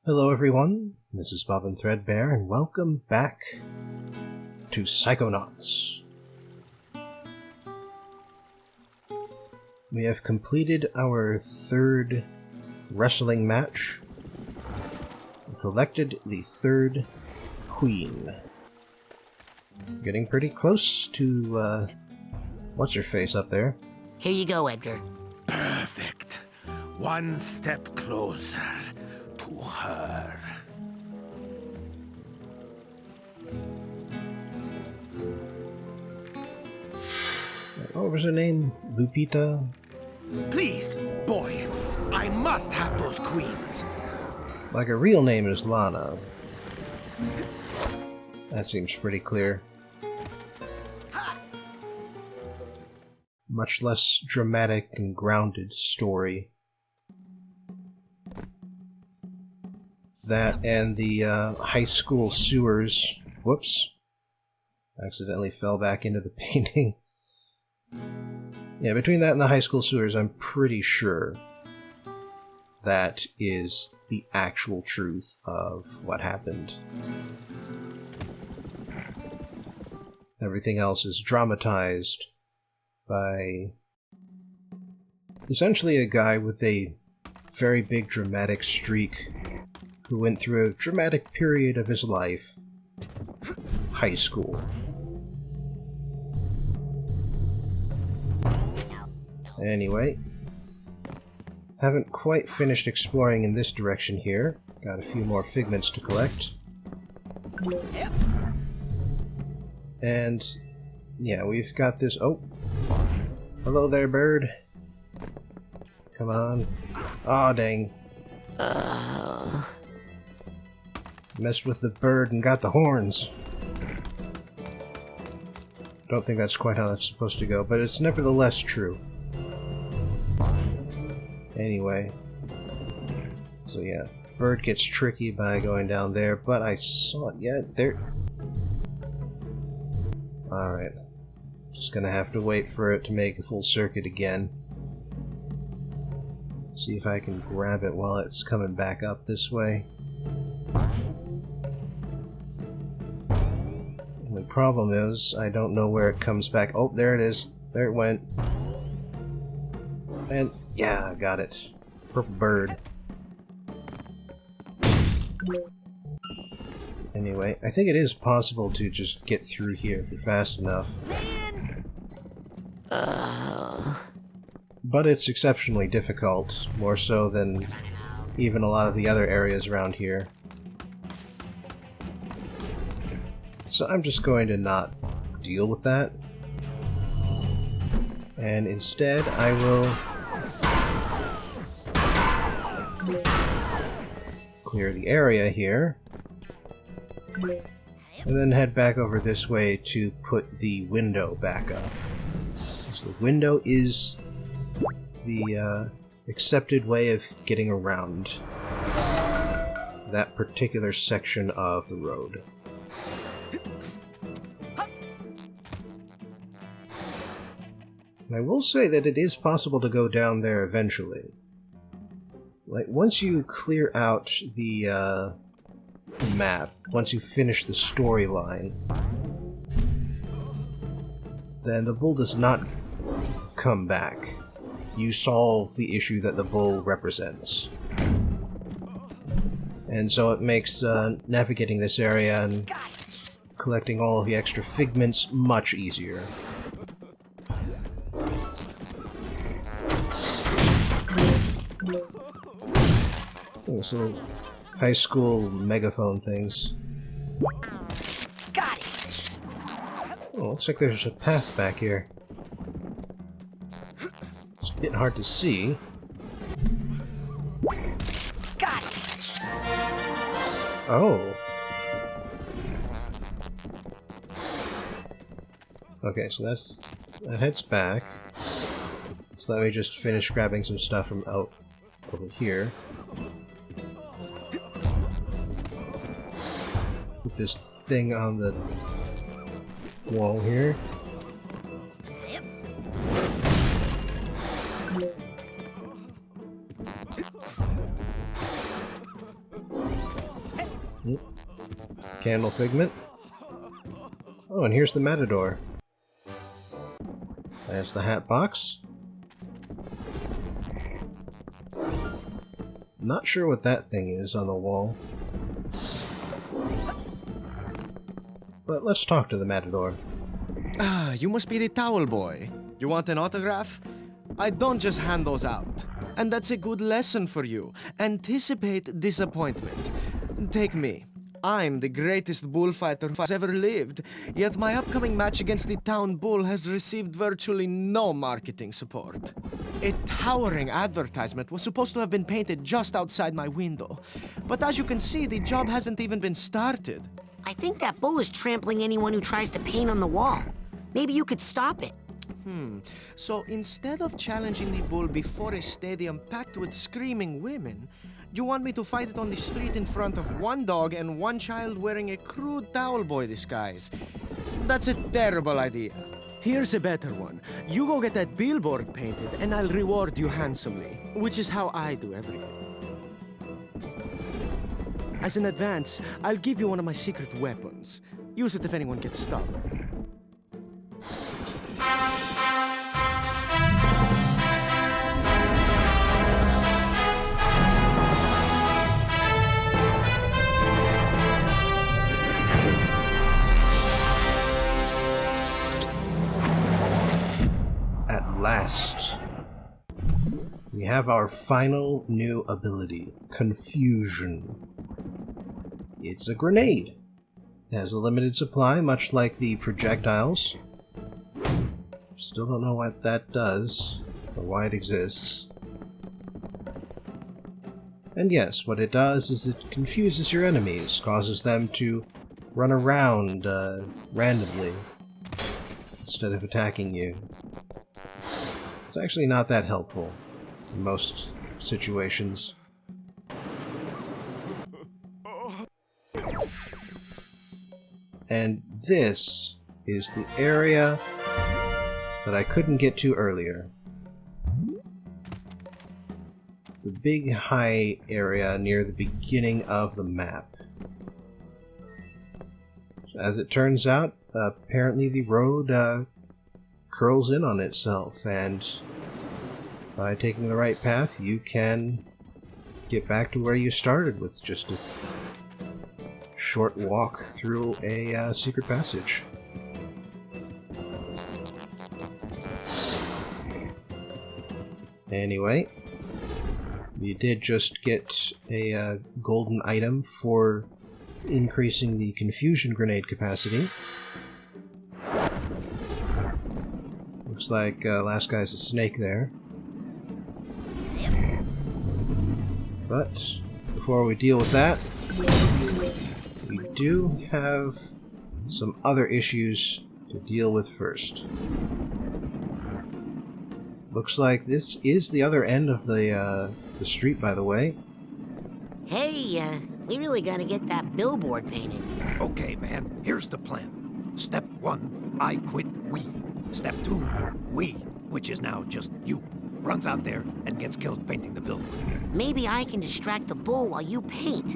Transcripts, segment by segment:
Hello everyone, this is Bob and Threadbare, and welcome back to Psychonauts. We have completed our third wrestling match and collected the third queen. Getting pretty close to, what's-her-face up there. Here you go, Edgar. Perfect. One step closer to her. What was her name? Lupita? Please, boy, I must have those queens. Like, her real name is Lana. That seems pretty clear. Much less dramatic and grounded story. That and the high school sewers. Whoops. Accidentally fell back into the painting. Yeah, between that and the high school sewers, I'm pretty sure that is the actual truth of what happened. Everything else is dramatized by essentially a guy with a very big dramatic streak who went through a dramatic period of his life, high school. Anyway, haven't quite finished exploring in this direction here. Got a few more figments to collect. And yeah, we've got this. Oh, hello there, bird. Come on. Aw, dang. Messed with the bird and got the horns. Don't think that's quite how that's supposed to go, but it's nevertheless true. Anyway. So yeah, bird gets tricky by going down there, but I saw it. Yeah, there. Alright. Just gonna have to wait for it to make a full circuit again. See if I can grab it while it's coming back up this way. The problem is, I don't know where it comes back. Oh, there it is. There it went. And, yeah, I got it. Purple bird. Anyway, I think it is possible to just get through here if you're fast enough. But it's exceptionally difficult, more so than even a lot of the other areas around here. So I'm just going to not deal with that. And instead, I will clear the area here. And then head back over this way to put the window back up. So the window is the accepted way of getting around that particular section of the road. And I will say that it is possible to go down there eventually. Like, once you clear out the map, once you finish the storyline, then the bull does not come back. You solve the issue that the bull represents. And so it makes navigating this area and collecting all of the extra figments much easier. Oh, so high school megaphone things. Got it. Oh, looks like there's a path back here. It's a bit hard to see. Got it. Oh. Okay, so that heads back. So let me just finish grabbing some stuff from out over here. Put this thing on the wall here. Candle figment. Oh, and here's the matador. There's the hat box. Not sure what that thing is on the wall. But let's talk to the matador. Ah, you must be the towel boy. You want an autograph? I don't just hand those out. And that's a good lesson for you. Anticipate disappointment. Take me. I'm the greatest bullfighter who's ever lived, yet my upcoming match against the town bull has received virtually no marketing support. A towering advertisement was supposed to have been painted just outside my window, but as you can see, the job hasn't even been started. I think that bull is trampling anyone who tries to paint on the wall. Maybe you could stop it. So instead of challenging the bull before a stadium packed with screaming women, you want me to fight it on the street in front of one dog and one child wearing a crude towel boy disguise? That's a terrible idea. Here's a better one. You go get that billboard painted and I'll reward you handsomely, which is how I do everything. As an advance, I'll give you one of my secret weapons. Use it if anyone gets stubborn. At last, we have our final new ability, Confusion. It's a grenade. It has a limited supply, much like the projectiles. Still don't know what that does, or why it exists. And yes, what it does is it confuses your enemies, causes them to run around randomly, instead of attacking you. It's actually not that helpful in most situations. And this is the area that I couldn't get to earlier. The big high area near the beginning of the map. As it turns out, apparently the road curls in on itself, and by taking the right path, you can get back to where you started with just a short walk through a secret passage. Anyway, we did just get a golden item for increasing the confusion grenade capacity. Looks like last guy's a snake there. But before we deal with that, we do have some other issues to deal with first. Looks like this is the other end of the street, by the way. Hey, we really gotta get that billboard painted. Okay, man, here's the plan. Step 1, I quit we. Step 2, we, which is now just you, runs out there and gets killed painting the billboard. Maybe I can distract the bull while you paint.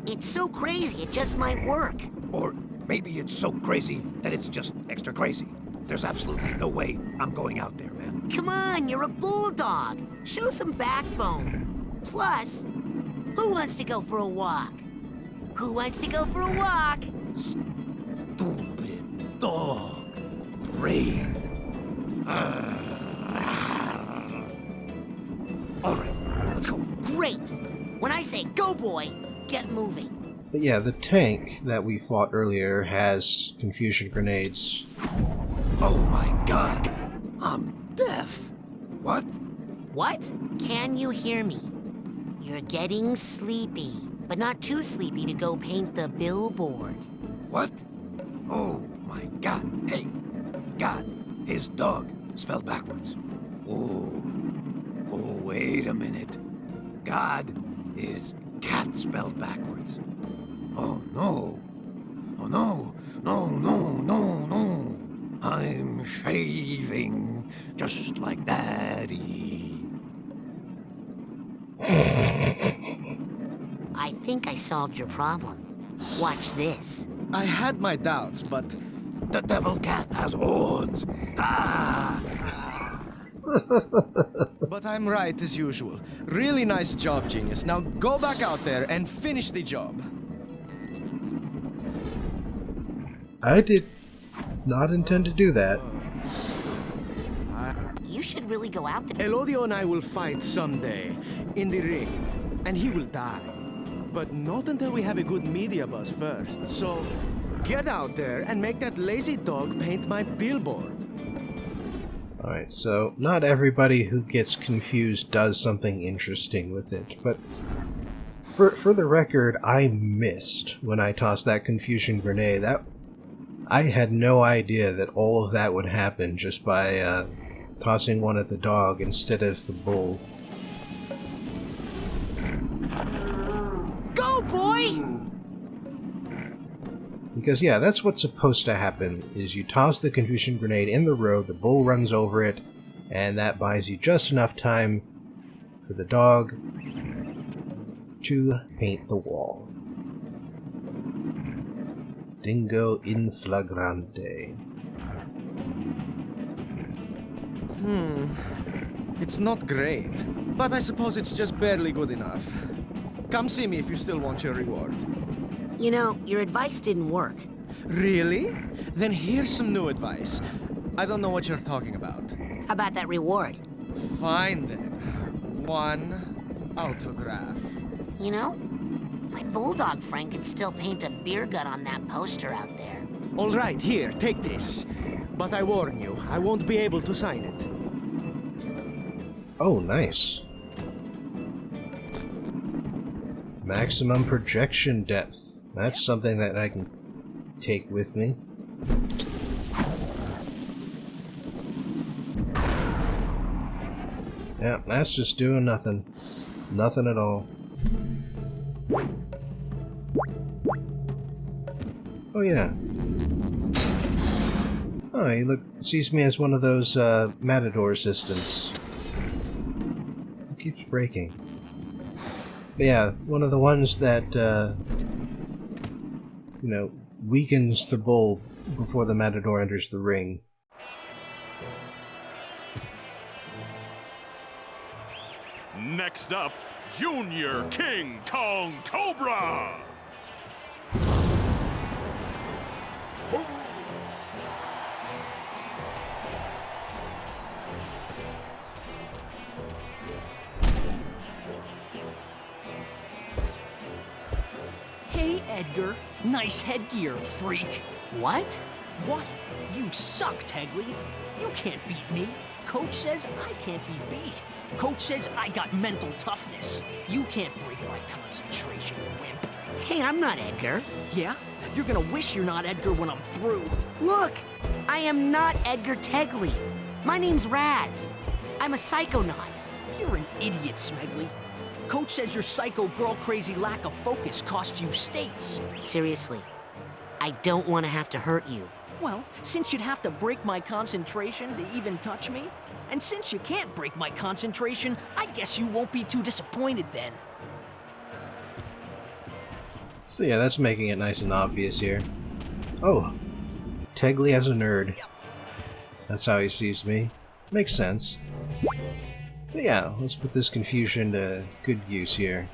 It's so crazy, it just might work. Or maybe it's so crazy that it's just extra crazy. There's absolutely no way I'm going out there, man. Come on, you're a bulldog. Show some backbone. Plus, who wants to go for a walk? Who wants to go for a walk? Stupid dog. Brain. All right, let's go. Great. When I say go, boy, get moving. But yeah, the tank that we fought earlier has confusion grenades. Oh my god. I'm deaf. What? What? Can you hear me? You're getting sleepy, but not too sleepy to go paint the billboard. What? Oh my god. Hey, God is dog spelled backwards. Oh, wait a minute. God is cat spelled backwards. Oh no. Oh no. No. I'm shaving just like Daddy. I think I solved your problem. Watch this. I had my doubts, but The devil cat has horns. Ah! but I'm right as usual. Really nice job, genius. Now go back out there and finish the job. I did not intend to do that. You should really go out there. El Odio and I will fight someday in the ring, and he will die. But not until we have a good media buzz first. So get out there and make that lazy dog paint my billboard. Alright, so not everybody who gets confused does something interesting with it, but for the record, I missed when I tossed that confusion grenade. I had no idea that all of that would happen just by tossing one at the dog instead of the bull. Go, boy! Because yeah, that's what's supposed to happen, is you toss the confusion grenade in the road, the bull runs over it, and that buys you just enough time for the dog to paint the wall. Dingo in flagrante. It's not great, but I suppose it's just barely good enough. Come see me if you still want your reward. You know, your advice didn't work. Really? Then here's some new advice. I don't know what you're talking about. How about that reward? Fine then. One autograph. You know, my bulldog friend could still paint a beer gut on that poster out there. All right, here, take this. But I warn you, I won't be able to sign it. Oh, nice. Maximum projection depth. That's something that I can take with me. Yeah, that's just doing nothing. Nothing at all. Oh yeah. Oh, he sees me as one of those matador assistants. It keeps breaking. But yeah, one of the ones that weakens the bull before the matador enters the ring. Next up, Junior King Kong Cobra! Hey, Edgar. Nice headgear, freak. What? What? You suck, Tegley. You can't beat me. Coach says I can't be beat. Coach says I got mental toughness. You can't break my concentration, wimp. Hey, I'm not Edgar. Yeah? You're gonna wish you're not Edgar when I'm through. Look, I am not Edgar Tegley. My name's Raz. I'm a psychonaut. You're an idiot, Smegley. Coach says your psycho girl-crazy lack of focus cost you states. Seriously, I don't want to have to hurt you. Well, since you'd have to break my concentration to even touch me, and since you can't break my concentration, I guess you won't be too disappointed then. So yeah, that's making it nice and obvious here. Oh, Tegley as a nerd. That's how he sees me. Makes sense. But yeah, let's put this confusion to good use here.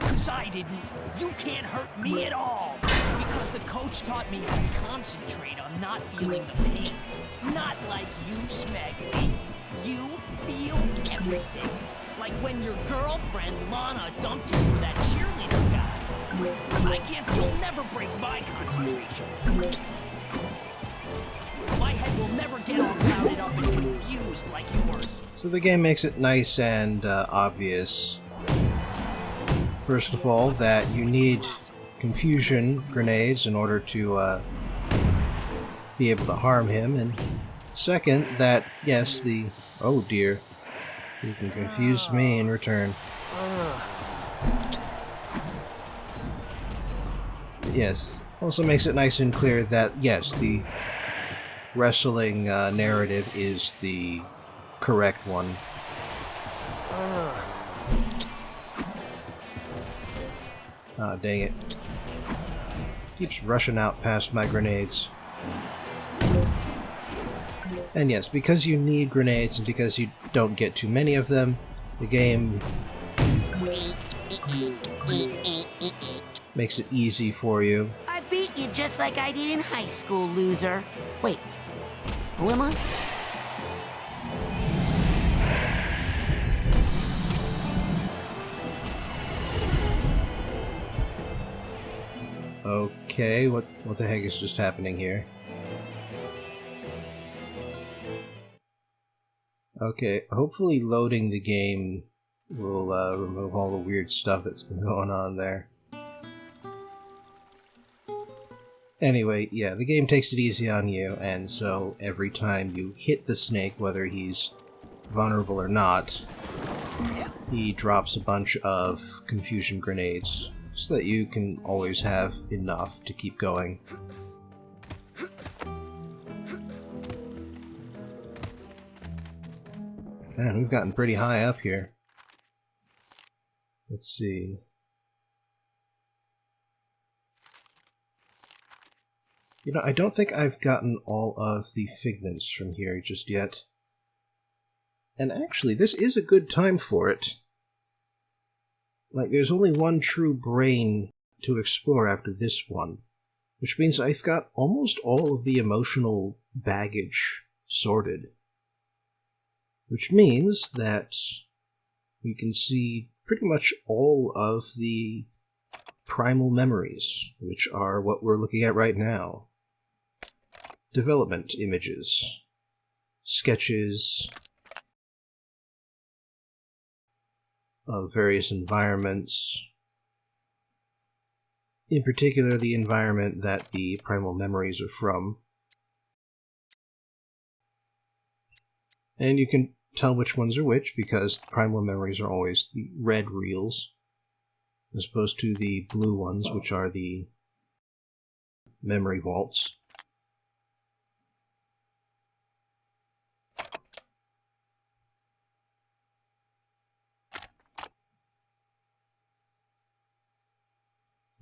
'Cause I didn't. You can't hurt me at all. Because the coach taught me how to concentrate on not feeling the pain. Not like you, Smegley. You feel everything. Like when your girlfriend, Lana, dumped you for that cheerleader guy. You'll never break my concentration. My head will never get all clouded up and confused like yours. So the game makes it nice and obvious. First of all, that you need confusion grenades in order to be able to harm him, and second, that yes, oh dear, you can confuse me in return. Yes, also makes it nice and clear that yes, the wrestling narrative is the correct one. Ah, dang it. Keeps rushing out past my grenades. And yes, because you need grenades and because you don't get too many of them, the game makes it easy for you. I beat you just like I did in high school, loser. Wait, who am I? Okay, what the heck is just happening here? Okay, hopefully loading the game will remove all the weird stuff that's been going on there. Anyway, yeah, the game takes it easy on you, and so every time you hit the snake, whether he's vulnerable or not, he drops a bunch of confusion grenades, so that you can always have enough to keep going. Man, we've gotten pretty high up here. Let's see. You know, I don't think I've gotten all of the figments from here just yet. And actually, this is a good time for it. Like, there's only one true brain to explore after this one, which means I've got almost all of the emotional baggage sorted. Which means that we can see pretty much all of the primal memories, which are what we're looking at right now. Development images, sketches of various environments, in particular the environment that the primal memories are from. And you can tell which ones are which because the primal memories are always the red reels, as opposed to the blue ones, which are the memory vaults.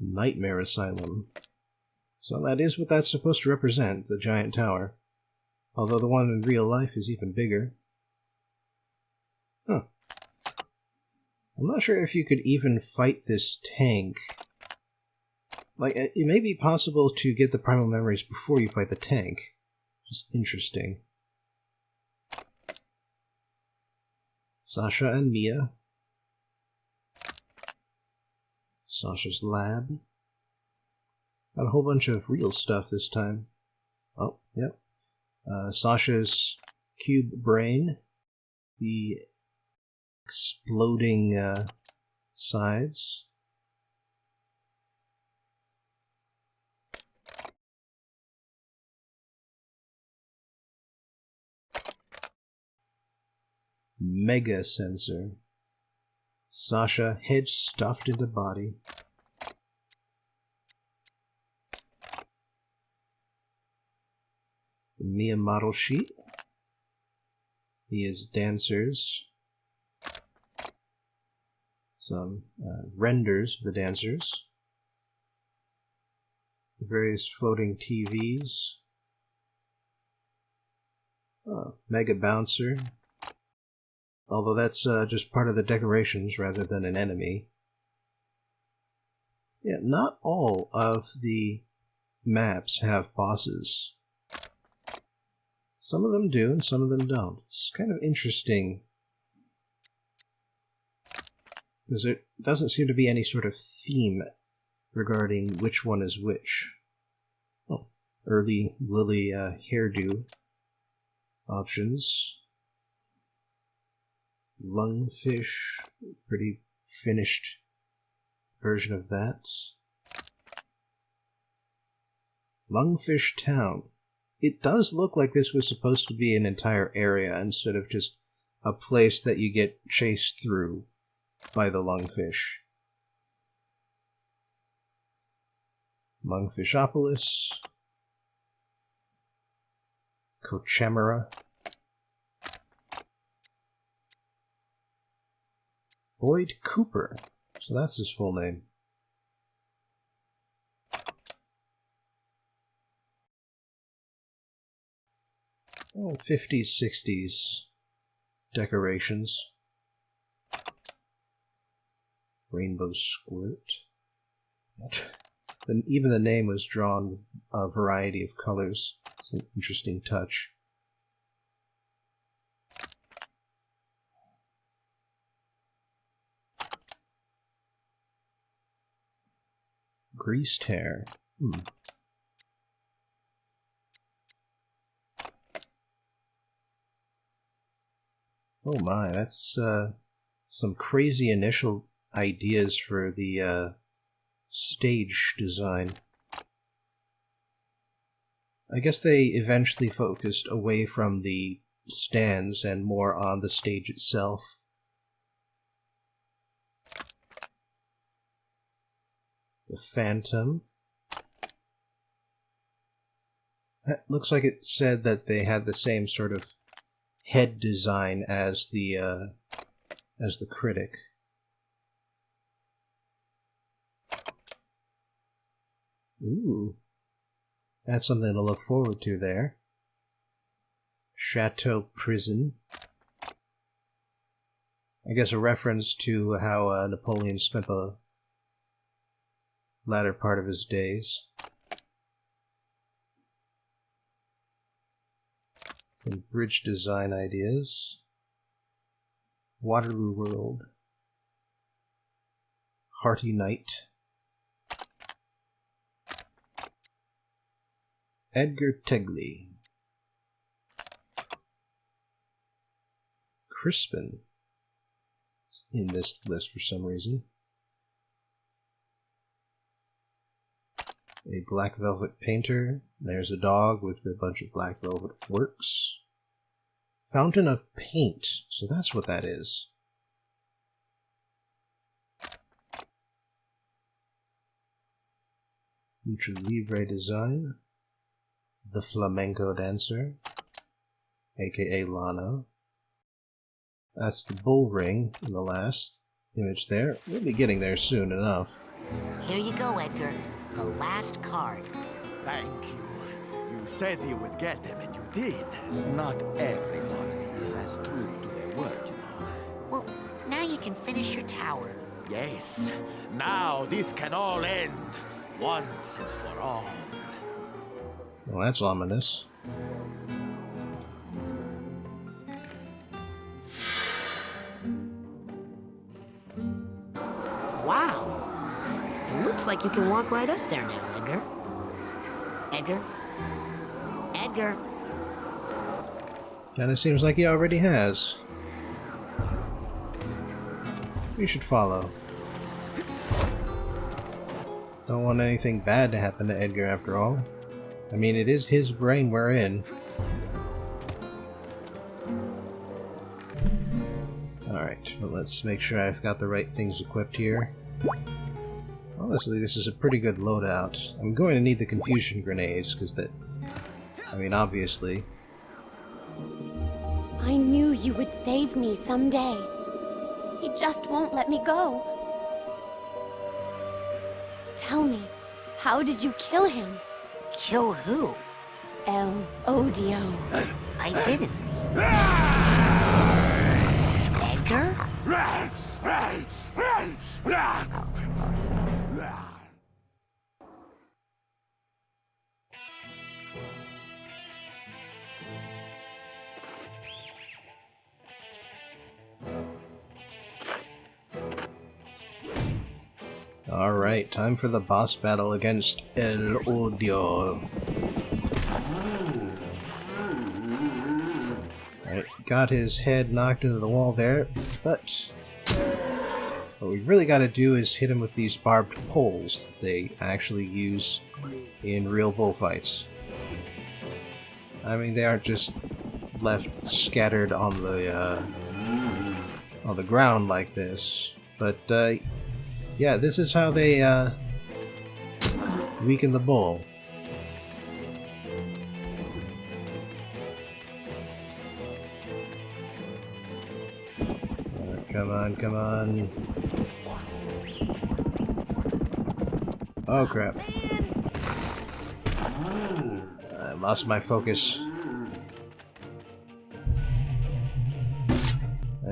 Nightmare Asylum. So that is what that's supposed to represent, the giant tower. Although the one in real life is even bigger. Huh. I'm not sure if you could even fight this tank. Like, it may be possible to get the primal memories before you fight the tank. Just interesting. Sasha and Mia. Sasha's lab. Got a whole bunch of real stuff this time. Oh, yep. Sasha's cube brain. The exploding sides. Mega sensor. Sasha, head stuffed into body. The Mia model sheet. Mia's dancers. Some renders of the dancers. The various floating TVs. Oh, Mega Bouncer. Although that's just part of the decorations rather than an enemy. Yeah, not all of the maps have bosses. Some of them do, and some of them don't. It's kind of interesting. Because there doesn't seem to be any sort of theme regarding which one is which. Oh, early Lily hairdo options. Lungfish, pretty finished version of that. Lungfish Town. It does look like this was supposed to be an entire area instead of just a place that you get chased through by the lungfish. Lungfishopolis. Cochamera. Boyd Cooper. So that's his full name. Oh, 50s, 60s decorations. Rainbow squirt. And even the name was drawn with a variety of colors. It's an interesting touch. Greased hair. Oh my, that's some crazy initial ideas for the stage design. I guess they eventually focused away from the stands and more on the stage itself. The Phantom. It looks like it said that they had the same sort of head design as the critic. Ooh. That's something to look forward to there. Chateau Prison. I guess a reference to how Napoleon spent the latter part of his days. Some bridge design ideas. Waterloo World. Hearty Night. Edgar Tegley. Crispin is in this list for some reason. A black velvet painter. There's a dog with a bunch of black velvet works. Fountain of Paint. So that's what that is. Lucha Libre design. The Flamenco Dancer, aka Lana. That's the bull ring in the last image there. We'll be getting there soon enough. Here you go, Edgar. The last card. Thank you. You said you would get them, and you did. Not everyone is as true to their word, you know. Well, now you can finish your tower. Yes. Now this can all end once and for all. Well, that's ominous. Wow. It looks like you can walk right up there now, Edgar. Edgar? Edgar? Kinda seems like he already has. We should follow. Don't want anything bad to happen to Edgar after all. I mean, it is his brain we're in. Alright, well, let's make sure I've got the right things equipped here. Honestly, this is a pretty good loadout. I'm going to need the confusion grenades, because that... I mean, obviously. I knew you would save me someday. He just won't let me go. Tell me, how did you kill him? Kill who? El Odio. I didn't. Edgar? Alright, time for the boss battle against El Odio. Alright, got his head knocked into the wall there, but what we really gotta do is hit him with these barbed poles that they actually use in real bullfights. I mean, they aren't just left scattered on the ground like this, but yeah, this is how they weaken the bull. Come on, come on. Oh crap. I lost my focus.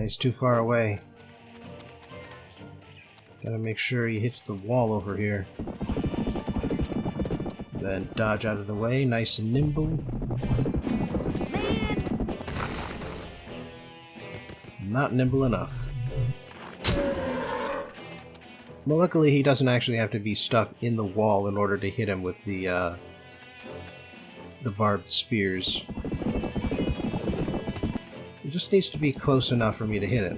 He's too far away. Gotta make sure he hits the wall over here. Then dodge out of the way, nice and nimble. Not nimble enough. Well, luckily he doesn't actually have to be stuck in the wall in order to hit him with the barbed spears. He just needs to be close enough for me to hit him.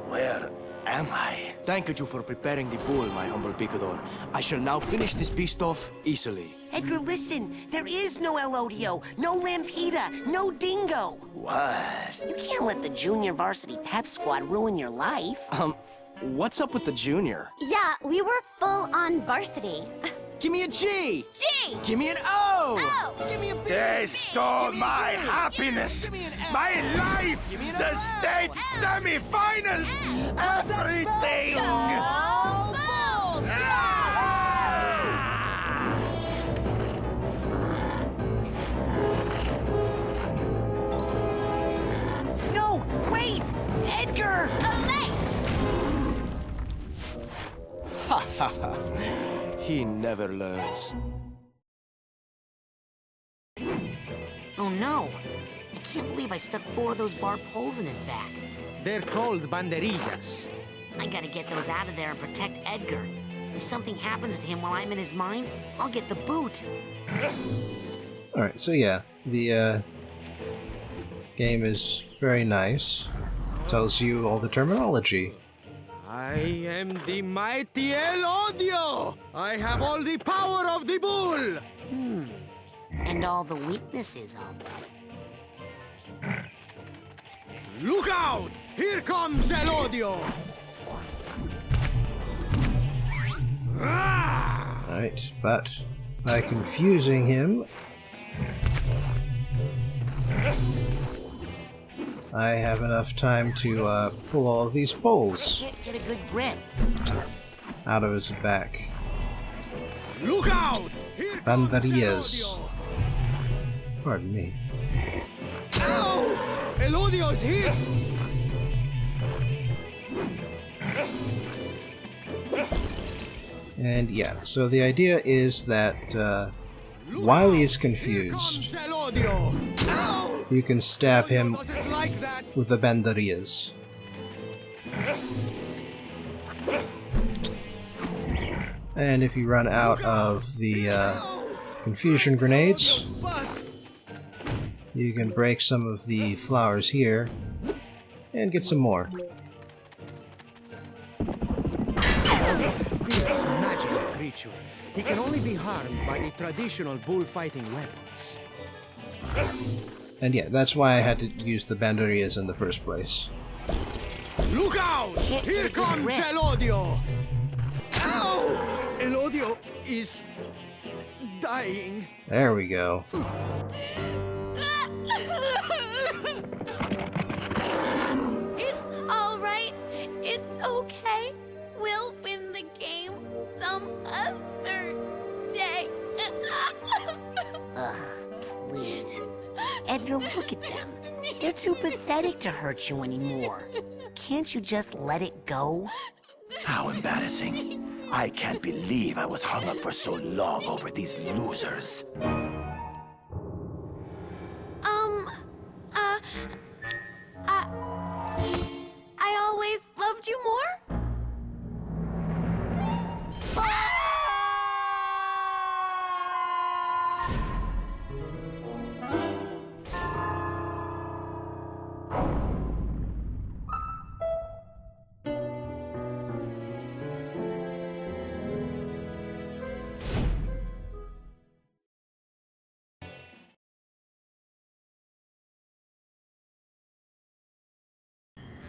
Where am I? Thank you for preparing the bull, my humble picador. I shall now finish this beast off easily. Edgar, listen. There is no El Odio, no Lampita, no Dingo. What? You can't let the junior varsity pep squad ruin your life. What's up with the junior? Yeah, we were full on varsity. Give me a G! G! Give me an O! O! Give me a B! They stole my happiness, my life, the state semi-finals, everything! No, wait! Edgar! Ha ha ha. He never learns. Oh no! I can't believe I stuck 4 of those barbed poles in his back. They're called banderillas. I gotta get those out of there and protect Edgar. If something happens to him while I'm in his mind, I'll get the boot. Alright, so yeah, the game is very nice. Tells you all the terminology. I am the mighty El Odio! I have all the power of the bull! And all the weaknesses, I'll bet. Look out! Here comes El Odio! Alright, but by confusing him, I have enough time to pull all of these poles Can't get a good grip. out of his back. Look out! Here comes El Banderillas. Odio! Pardon me. Ow! El Odio's hit! And yeah, so the idea is that while he is Here confused, comes El Odio! Ow! you can stab him Doesn't like that. with the banderillas. And if you run out of the confusion grenades, But you can break some of the flowers here and get some more. it's a fierce magical creature. He can only be harmed by the traditional bullfighting weapons. And yeah, that's why I had to use the banderillas in the first place. Look out! Can't get Here a good comes grip. El Odio! Ow! El Odio is dying. There we go. It's all right. It's okay. We'll win the game some other day. Please. Edgar, look at them. They're too pathetic to hurt you anymore. Can't you just let it go? How embarrassing. I can't believe I was hung up for so long over these losers. I always loved you more.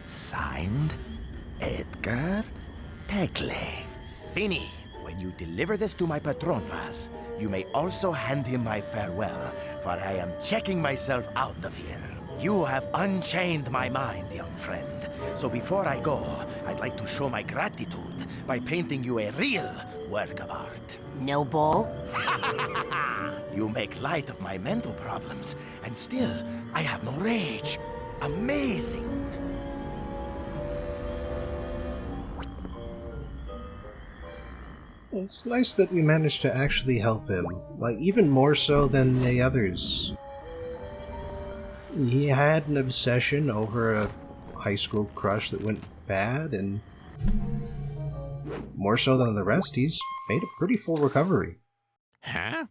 Signed, Edgar Tecle. Fini. When you deliver this to my patron, you may also hand him my farewell, for I am checking myself out of here. You have unchained my mind, young friend. So before I go, I'd like to show my gratitude by painting you a real work of art. No bull? You make light of my mental problems, and still, I have no rage. Amazing. It's nice that we managed to actually help him, like even more so than the others. He had an obsession over a high school crush that went bad, and more so than the rest, he's made a pretty full recovery. Huh?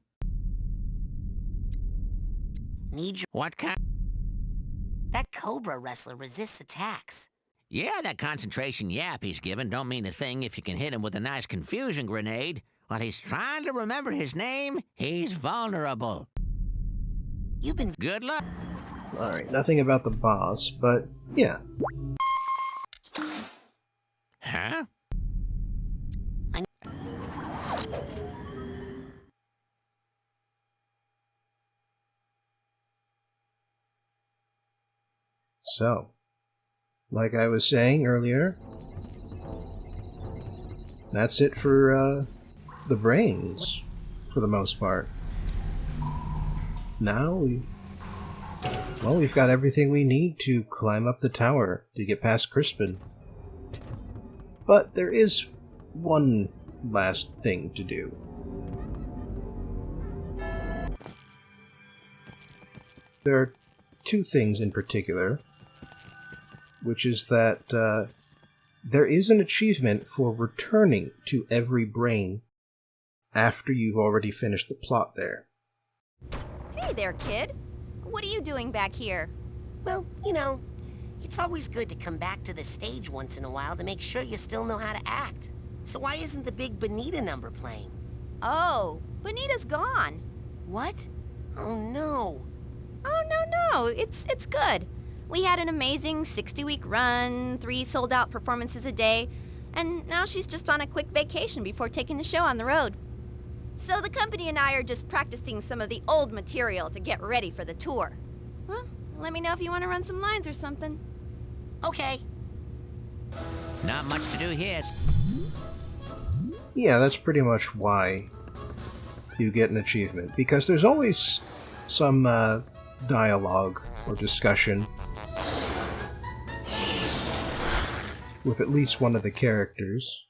Need your... What kind? That Cobra wrestler resists attacks. Yeah, that concentration yap he's given don't mean a thing if you can hit him with a nice confusion grenade. While he's trying to remember his name, he's vulnerable. You've been... Good luck. Alright, nothing about the boss, but yeah. Huh? So, like I was saying earlier, that's it for the brains, for the most part. Now we've got everything we need to climb up the tower to get past Crispin. But there is one last thing to do. There are two things in particular, which is that there is an achievement for returning to every brain after you've already finished the plot there. Hey there, kid. What are you doing back here? Well, you know, it's always good to come back to the stage once in a while to make sure you still know how to act. So why isn't the big Bonita number playing? Oh, Bonita's gone. What? Oh, no. Oh, no, it's good. We had an amazing 60-week run, 3 sold-out performances a day, and now she's just on a quick vacation before taking the show on the road. So the company and I are just practicing some of the old material to get ready for the tour. Well, let me know if you want to run some lines or something. Okay. Not much to do here. Yeah, that's pretty much why you get an achievement, because there's always some dialogue or discussion with at least one of the characters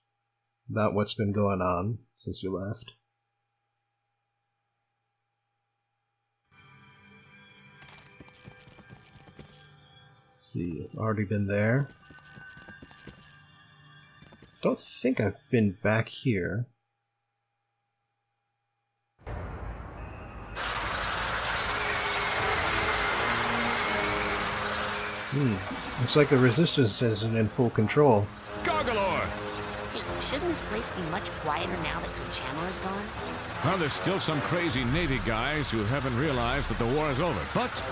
about what's been going on since you left. Let's see, already been there. Don't think I've been back here. Looks like the resistance isn't in full control. Goggalor! Hey, shouldn't this place be much quieter now that Kuchamara's gone? Well, there's still some crazy Navy guys who haven't realized that the war is over, but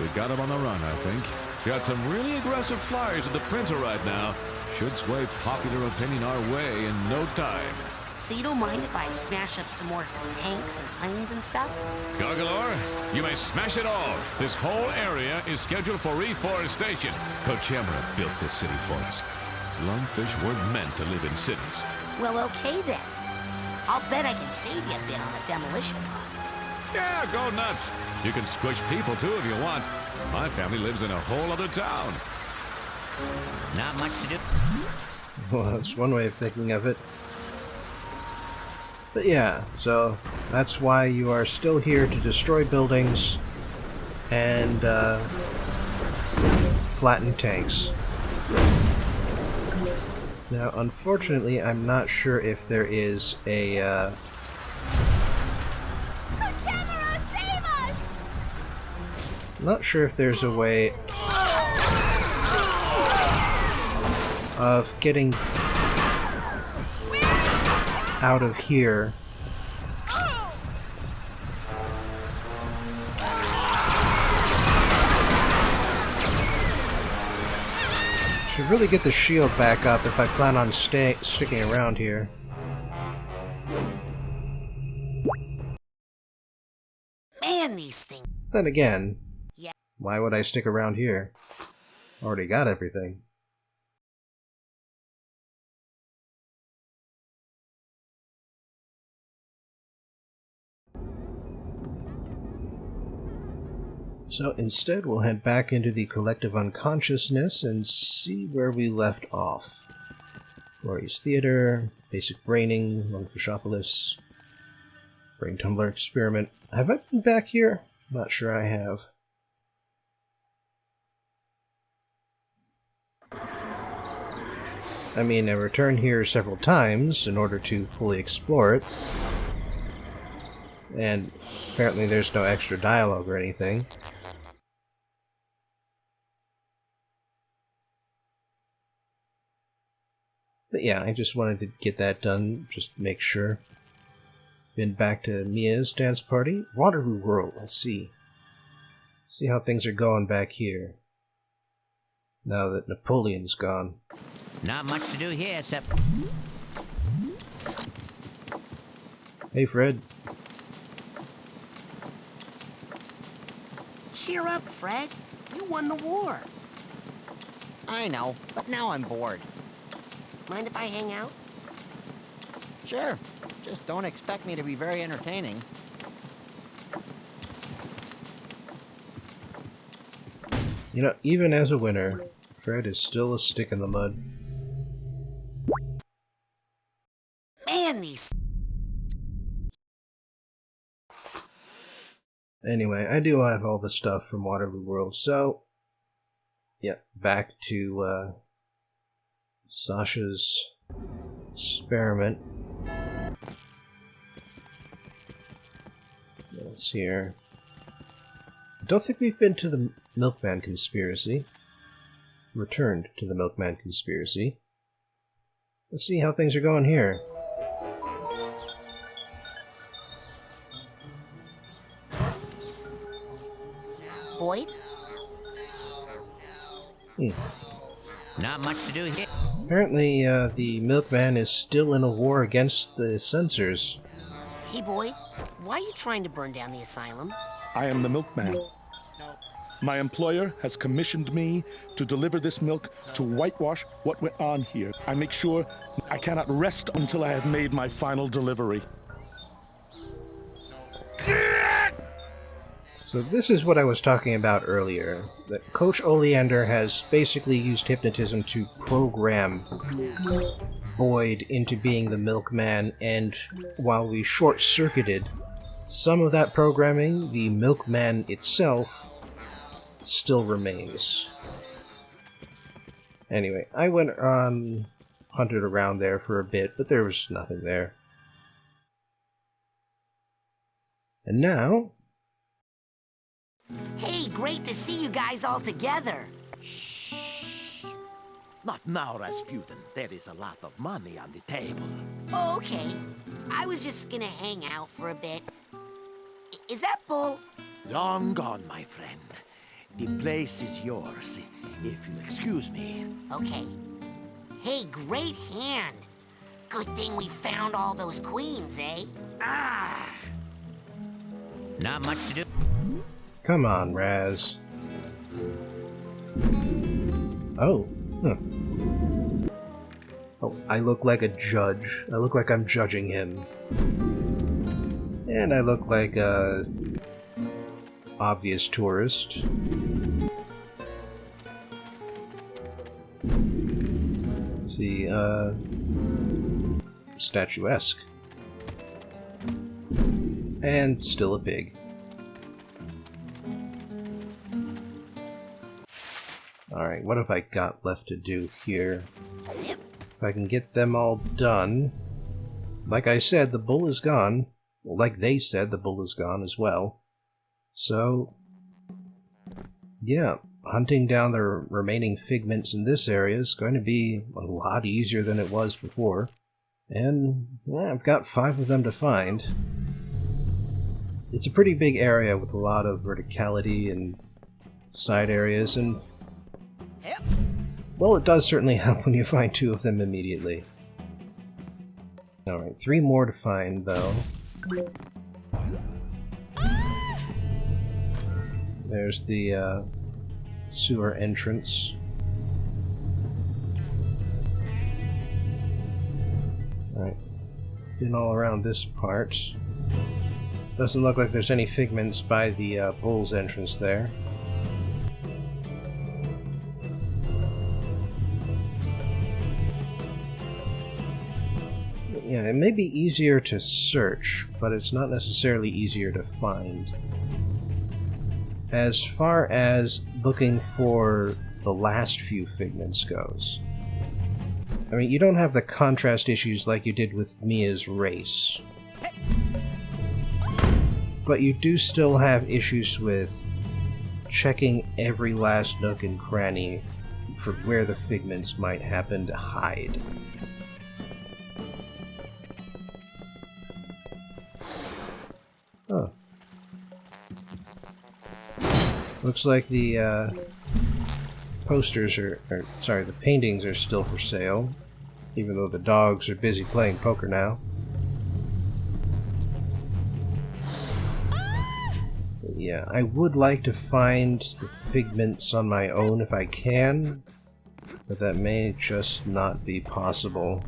we got them on the run, I think. Got some really aggressive flyers at the printer right now. Should sway popular opinion our way in no time. So you don't mind if I smash up some more tanks and planes and stuff? Goggalor, you may smash it all. This whole area is scheduled for reforestation. Kochamara built this city for us. Lungfish weren't meant to live in cities. Well, okay then. I'll bet I can save you a bit on the demolition costs. Yeah, go nuts. You can squish people too if you want. My family lives in a whole other town. Not much to do. Well, that's one way of thinking of it. But yeah, so that's why you are still here to destroy buildings and flatten tanks. Now, unfortunately, I'm not sure if there is a Kuchamara, save us! not sure if there's a way of getting out of here. Should really get the shield back up if I plan on sticking around here. Man, these things... Then again, Yeah. why would I stick around here? Already got everything. So instead, we'll head back into the collective unconsciousness and see where we left off. Glorious Theater, Basic Braining, Lungfishopolis, Brain Tumbler Experiment. Have I been back here? Not sure I have. I mean, I returned here several times in order to fully explore it. And apparently there's no extra dialogue or anything. But yeah, I just wanted to get that done, just to make sure. Been back to Mia's dance party. Waterloo World, let's see. See how things are going back here. Now that Napoleon's gone. Not much to do here except... Hey, Fred. Cheer up, Fred. You won the war. I know, but now I'm bored. Mind if I hang out? Sure, just don't expect me to be very entertaining. You know, even as a winner, Fred is still a stick in the mud. Man, these... Anyway, I do have all the stuff from Waterloo World, so... yeah, back to, Sasha's experiment. What's here? I don't think we've been to the Milkman Conspiracy. Returned to the Milkman Conspiracy. Let's see how things are going here. Boyd? Not much to do here. Apparently, the Milkman is still in a war against the censors. Hey, Boyd. Why are you trying to burn down the asylum? I am the milkman. My employer has commissioned me to deliver this milk to whitewash what went on here. I make sure I cannot rest until I have made my final delivery. So this is what I was talking about earlier, that Coach Oleander has basically used hypnotism to program Boyd into being the Milkman, and while we short-circuited some of that programming, the Milkman itself still remains. Anyway, I went hunted around there for a bit, but there was nothing there. And now... Hey, great to see you guys all together. Shh. Not now, Rasputin. There is a lot of money on the table. Oh, okay. I was just gonna hang out for a bit. Is that Bull? Long gone, my friend. The place is yours, if you'll excuse me. Okay. Hey, great hand. Good thing we found all those queens, eh? Ah! Not much to do. Come on, Raz. Oh. Huh. Oh, I look like a judge. I look like I'm judging him. And I look like a obvious tourist. Let's see, statuesque. And still a pig. Alright, what have I got left to do here? If I can get them all done... Like I said, the bull is gone. Well, like they said, the bull is gone as well. So... yeah, hunting down the remaining figments in this area is going to be a lot easier than it was before. And, yeah, I've got 5 of them to find. It's a pretty big area with a lot of verticality and side areas, and well, it does certainly help when you find 2 of them immediately. Alright, 3 more to find, though. There's the sewer entrance. Alright, been all around this part. Doesn't look like there's any figments by the bull's entrance there. Yeah, it may be easier to search, but it's not necessarily easier to find. As far as looking for the last few figments goes, I mean, you don't have the contrast issues like you did with Mia's race. But you do still have issues with checking every last nook and cranny for where the figments might happen to hide. Oh. Looks like the posters sorry, the paintings are still for sale, even though the dogs are busy playing poker now. But yeah, I would like to find the figments on my own if I can, but that may just not be possible.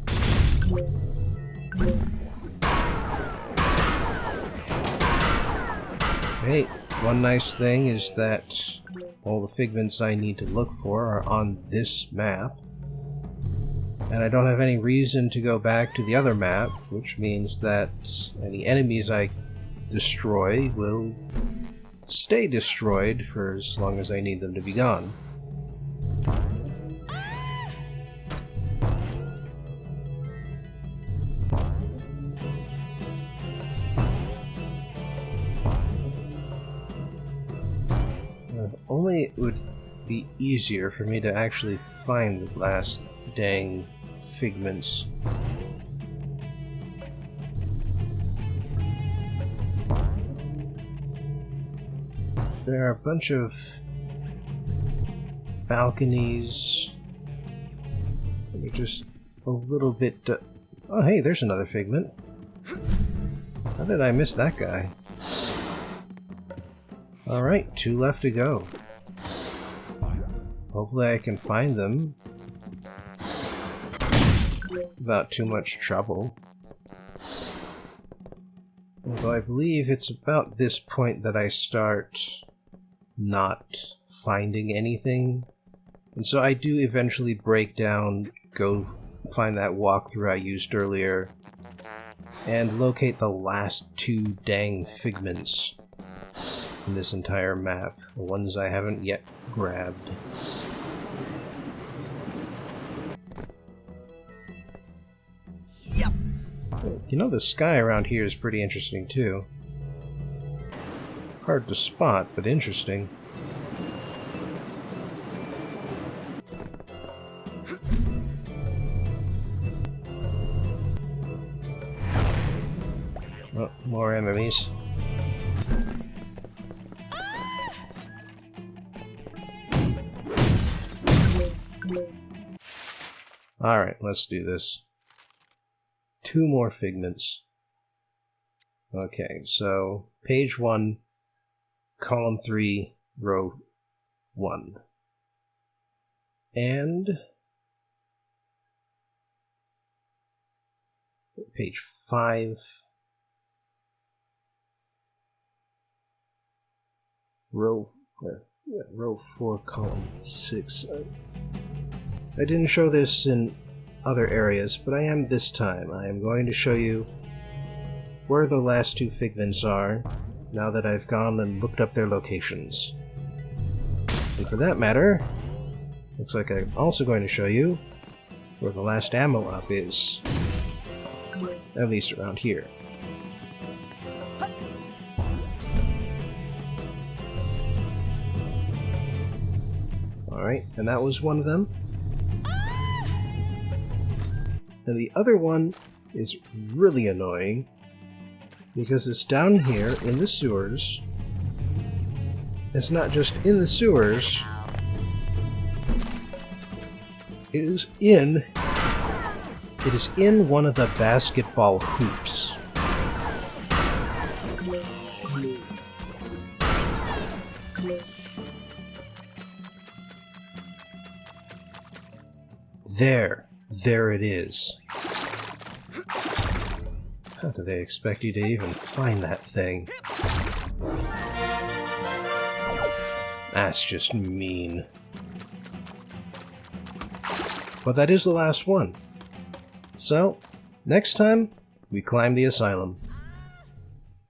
Hey, one nice thing is that all the figments I need to look for are on this map. And I don't have any reason to go back to the other map, which means that any enemies I destroy will stay destroyed for as long as I need them to be gone. Only it would be easier for me to actually find the last dang figments. There are a bunch of balconies. They're just a little bit... oh hey, there's another figment. How did I miss that guy? Alright, 2 left to go. Hopefully I can find them without too much trouble. Although I believe it's about this point that I start not finding anything. And so I do eventually break down, go find that walkthrough I used earlier, and locate the last 2 dang figments in this entire map, the ones I haven't yet grabbed. Yep. You know, the sky around here is pretty interesting too. Hard to spot, but interesting. Oh, more enemies. Alright, let's do this. 2 more figments. Okay, so page 1, column 3, row 1. And page 5, row 4, column 6. I didn't show this in other areas, but I am this time. I am going to show you where the last 2 figments are, now that I've gone and looked up their locations. And for that matter, looks like I'm also going to show you where the last ammo up is. At least around here. Alright, and that was one of them. And the other one is really annoying because it's down here in the sewers. It's not just in the sewers. It is in one of the basketball hoops. There it is. How do they expect you to even find that thing? That's just mean. But that is the last one. So, next time, we climb the asylum.